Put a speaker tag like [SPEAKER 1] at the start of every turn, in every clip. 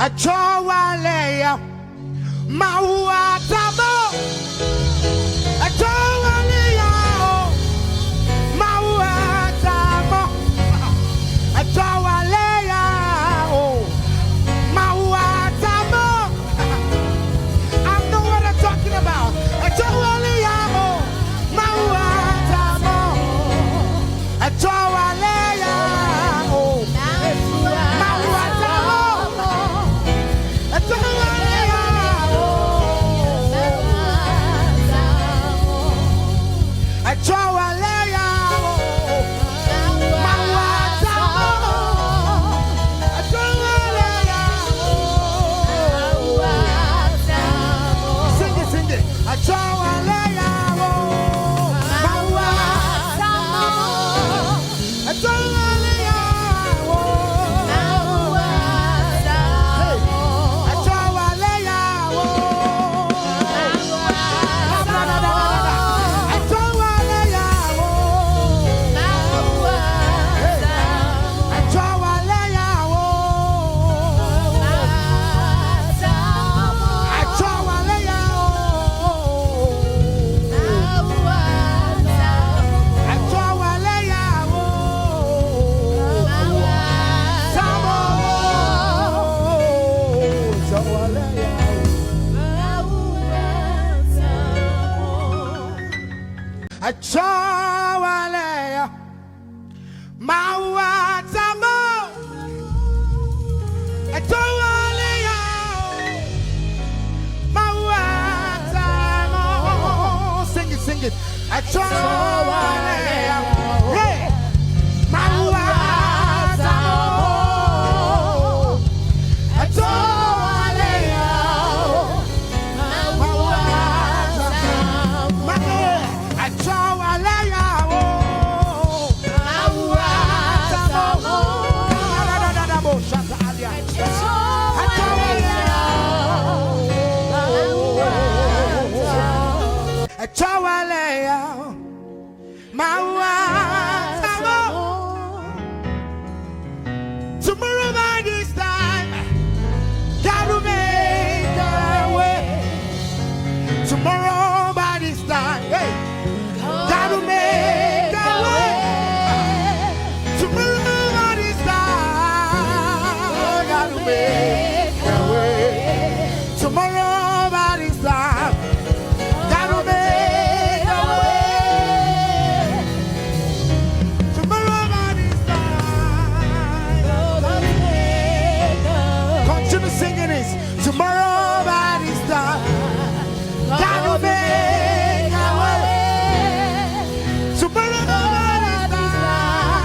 [SPEAKER 1] Achowaleya Mauatamo Achowaleya Mauatamo Achowaleya Mauatamo I know what I'm talking about. Achowaleya Mauatamo Achowaleya Achowaleya Mauatamo Achowaleya Mauatamo. Sing it. Achowaleya Mauatamo Achowaleya Achowaleya Mauatamo. Tomorrow by this time, God will make a way. Tomorrow by this time, hey, God will make a way. Tomorrow by this time, God will make a way. Tomorrow by this time, God will make a way. Tomorrow by this time, God will make a way. Continue singing this. Tomorrow by this time, God will make a way. Tomorrow by this time,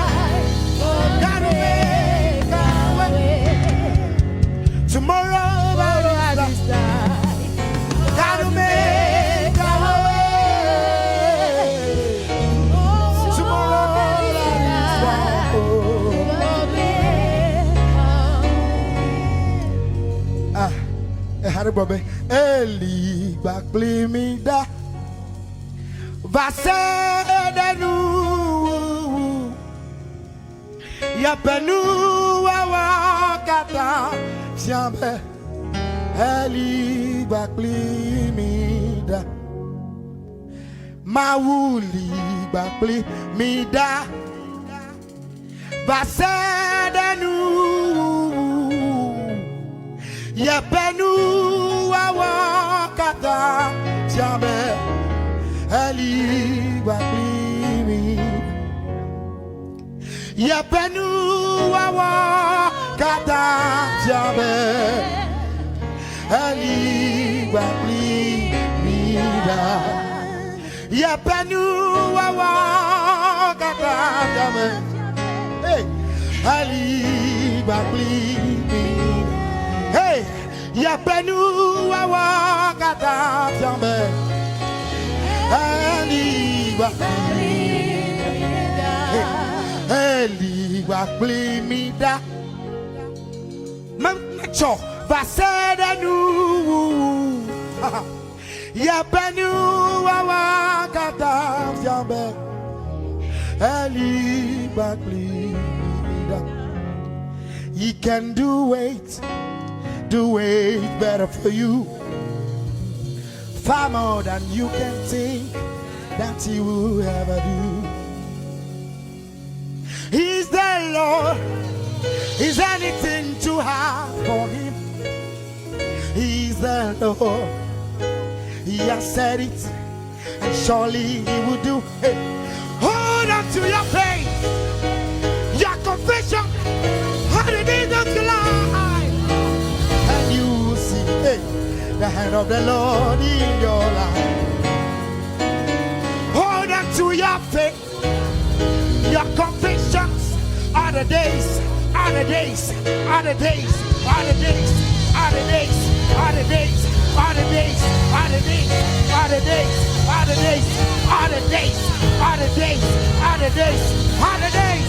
[SPEAKER 1] God will make a way. Tomorrow by this time, God will make a way. Tomorrow by this time. Harry Bobby, Eli Baklimida Vasedenu Yapenu Wakata Siambe Eli Baklimida Mauli Baklimida Vasedenu Yapenu Wakata Siambe Eli Baklimida Yapenu Wakata Siambe Eli Baklimida Yapenu Wakata Siambe Ali Baklimida. Hey, Yapenu Wakata Siambe Ali Baklimida. Ali Baklimida. Macho Vasedenu Yapenu Wakata Siambe Ali Baklimida. He can do it do it better for you. Far more than you can think that He will ever do. He's the Lord. Is anything too hard for Him? He's the Lord. He has said it, and surely He will do it. Hold on to your faith, your confession, how the days of your life, and you will see the hand of the Lord in your life. Hold on to your faith, your convictions. Are the days, are the days, are the days, are the days, are the days, are the days, are the days, are the days, are the days, are the days, are the days, are the days, are the days, are the days,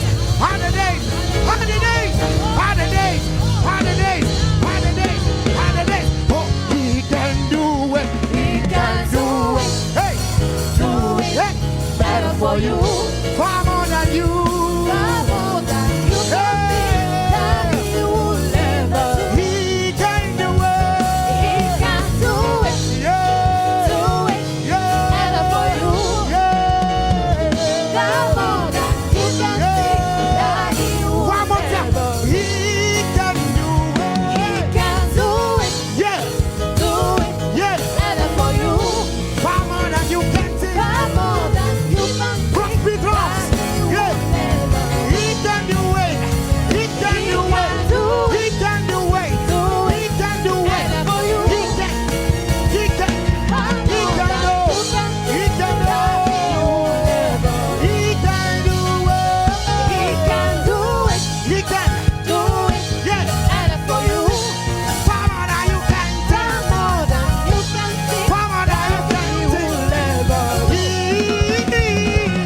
[SPEAKER 1] are the days, are the days, are the days, are the days, are the days, are the days. Oh, He can do it, He can do it. Hey, do it better for you, far more than you. Far more than you can think that He will never. He can do it. He can do it. Yeah. Do it. Yeah. Better for you. Yeah. Far more than you can think that He will never. One more time. He can do it. He can do it. Yeah. Do it. Yeah. Better for you. Far more than you can think. Far more than you can think. Profit loss. Yeah. He can do it. He can do it. He can do it. He can do it. He can. He can. He can do. He can do. He can do it. He can do it. He can do it. Yes. Better for you. Far more than you can think. Far more than you can think. Far more than you can think.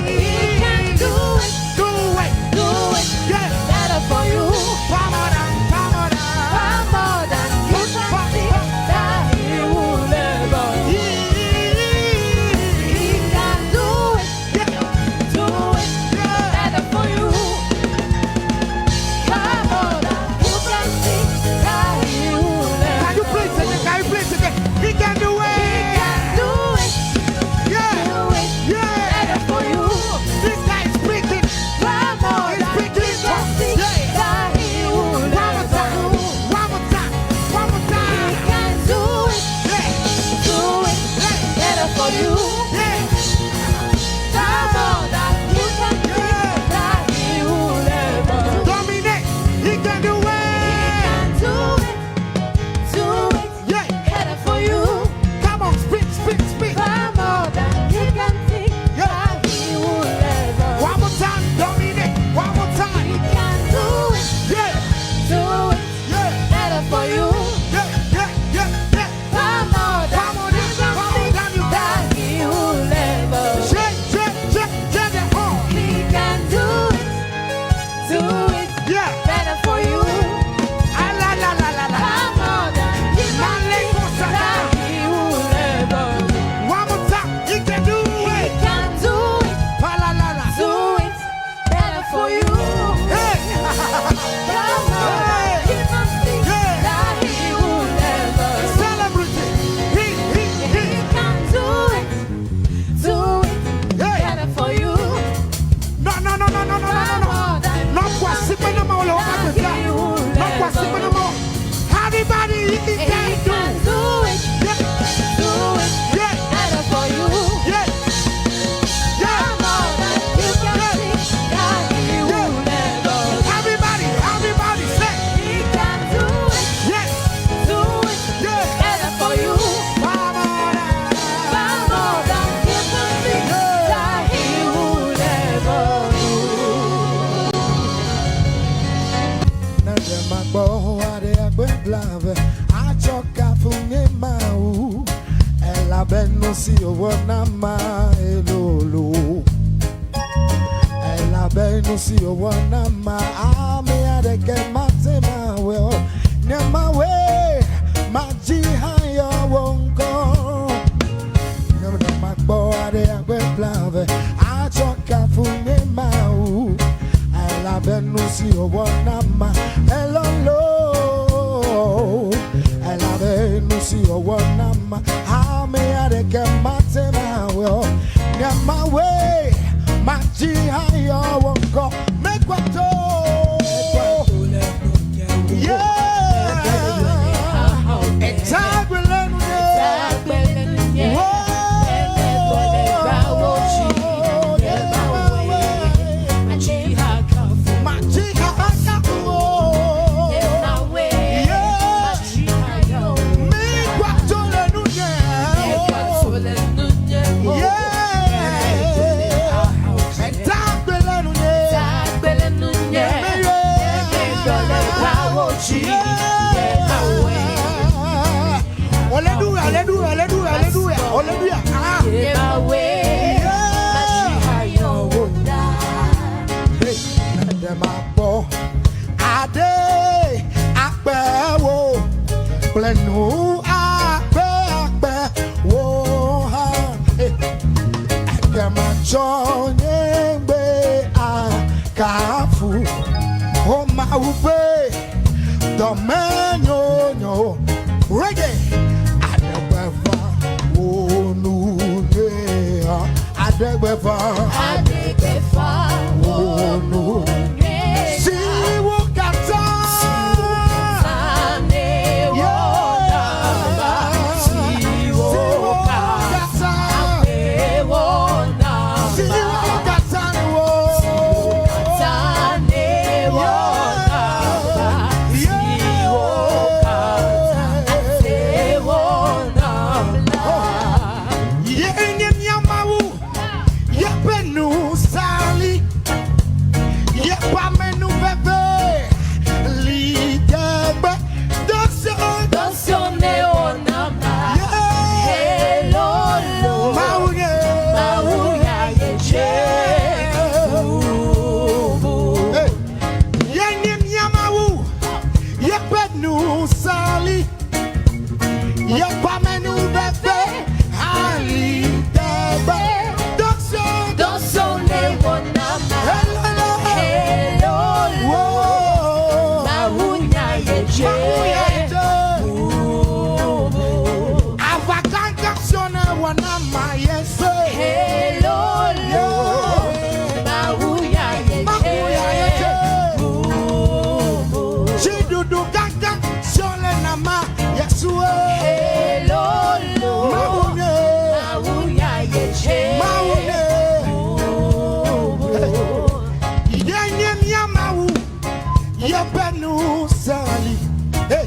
[SPEAKER 1] He can do it. Do it. Do it. Yes. Better for you. Far more than. Far more than. Far more than you can think that He will never. He can do it. Do it. Better for you. Far more than you can think that He will never. Can you play it again? Can you play it again? He can do it. He can do it. Yeah. Do it. Yeah. Better for you. This guy is speaking. Far more than you can think that He will never. One more time. One more time. He can do it. Yeah. Do it. Better for you. Yeah. Far more than you can think that He will never. Dominate. He can do it. He can do it. Do it. Yeah. Better for you. Come on, speak, speak, speak. Far more than you can think that He will never. One more time, dominate. One more time. He can do it. Yeah. Do it. Yeah. Better for you. Yeah, yeah, yeah, yeah. Far more than you can think that He will never. Shake, shake, shake, shake it all. He can do it. Do it. Yeah. Better for you. Ah, la, la, la, la, la. Far more than you can think that He will never. One more time. He can do it. He can do it. Ah, la, la, la. Do it. Better for you. Hey. Far more than you can think that He will never. Celebrate it. He can do it. Do it. Better for you. No, no, no, no, no, no, no, no. No possible no more. No possible no more. Everybody, he can do it. Yeah. Do it. Yeah. Better for you. Yeah. Yeah. More than you can think that He will never. Everybody, everybody say He can do it. Yes. Do it. Yeah. Better for you. Far more than you can think that He will never do. Ela beno si owana ma elolo. Ela beno si owana ma ame adeke matema we nema we maji hayo wonko. Nyama makbo ade agbe blave achoka funye mau. Ela beno si owana ma elolo. see your one number. How may I get my time? Well, get my way. My G, I won't go. Make what to. Yeah. It's time we learn. Hallelujah. Reggae. Adegbefa, oh no. See what got Hey,